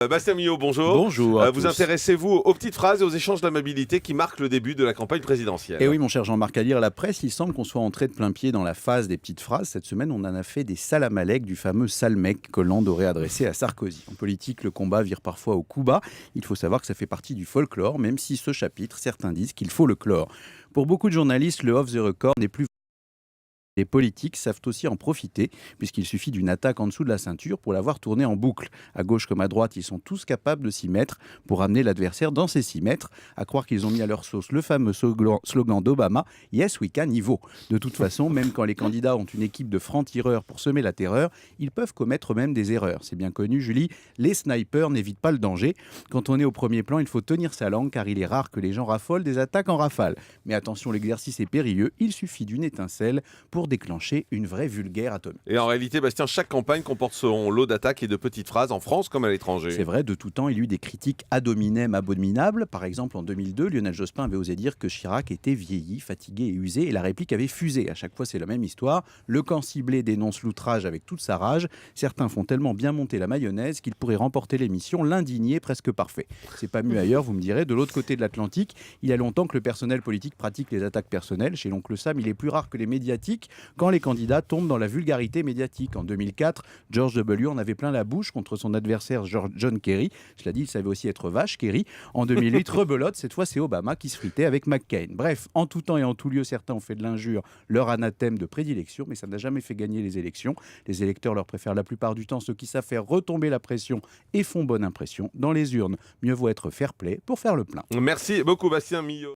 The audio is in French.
Bastien Millot, bonjour. Bonjour à Vous tous. intéressez-vous aux petites phrases et aux échanges d'amabilité qui marquent le début de la campagne présidentielle. Et oui, mon cher Jean-Marc, à lire la presse, il semble qu'on soit entré de plein pied dans la phase des petites phrases. Cette semaine, on en a fait des salam alek du fameux salmec que Hollande aurait adressé à Sarkozy. En politique, le combat vire parfois au coup bas. Il faut savoir que ça fait partie du folklore, même si ce chapitre, certains disent qu'il faut le clore. Pour beaucoup de journalistes, le off the record n'est plus. Les politiques savent aussi en profiter, puisqu'il suffit d'une attaque en dessous de la ceinture pour l'avoir tournée en boucle. À gauche comme à droite, ils sont tous capables de s'y mettre pour amener l'adversaire dans ces 6 mètres, à croire qu'ils ont mis à leur sauce le fameux slogan d'Obama « Yes, we can, y vaut ». De toute façon, même quand les candidats ont une équipe de francs-tireurs pour semer la terreur, ils peuvent commettre eux-mêmes des erreurs. C'est bien connu, Julie, les snipers n'évitent pas le danger. Quand on est au premier plan, il faut tenir sa langue, car il est rare que les gens raffolent des attaques en rafale. Mais attention, l'exercice est périlleux, il suffit d'une étincelle pour déclencher une vraie vulgaire atomique. Et en réalité, Bastien, chaque campagne comporte son lot d'attaques et de petites phrases en France comme à l'étranger. C'est vrai, de tout temps, il y a eu des critiques ad hominem abominables. Par exemple, en 2002, Lionel Jospin avait osé dire que Chirac était vieilli, fatigué et usé, et la réplique avait fusé. À chaque fois, c'est la même histoire. Le camp ciblé dénonce l'outrage avec toute sa rage. Certains font tellement bien monter la mayonnaise qu'ils pourraient remporter l'émission L'indigné presque parfait. C'est pas mieux ailleurs, vous me direz. De l'autre côté de l'Atlantique, il y a longtemps que le personnel politique pratique les attaques personnelles. Chez l'oncle Sam, il est plus rare que les médiatiques quand les candidats tombent dans la vulgarité médiatique. En 2004, George W. en avait plein la bouche contre son adversaire John Kerry. Cela dit, il savait aussi être vache, Kerry. En 2008, rebelote, cette fois c'est Obama qui se fritait avec McCain. Bref, en tout temps et en tout lieu, certains ont fait de l'injure leur anathème de prédilection, mais ça n'a jamais fait gagner les élections. Les électeurs leur préfèrent la plupart du temps ceux qui savent faire retomber la pression et font bonne impression. Dans les urnes, mieux vaut être fair-play pour faire le plein. Merci beaucoup, Bastien Millot.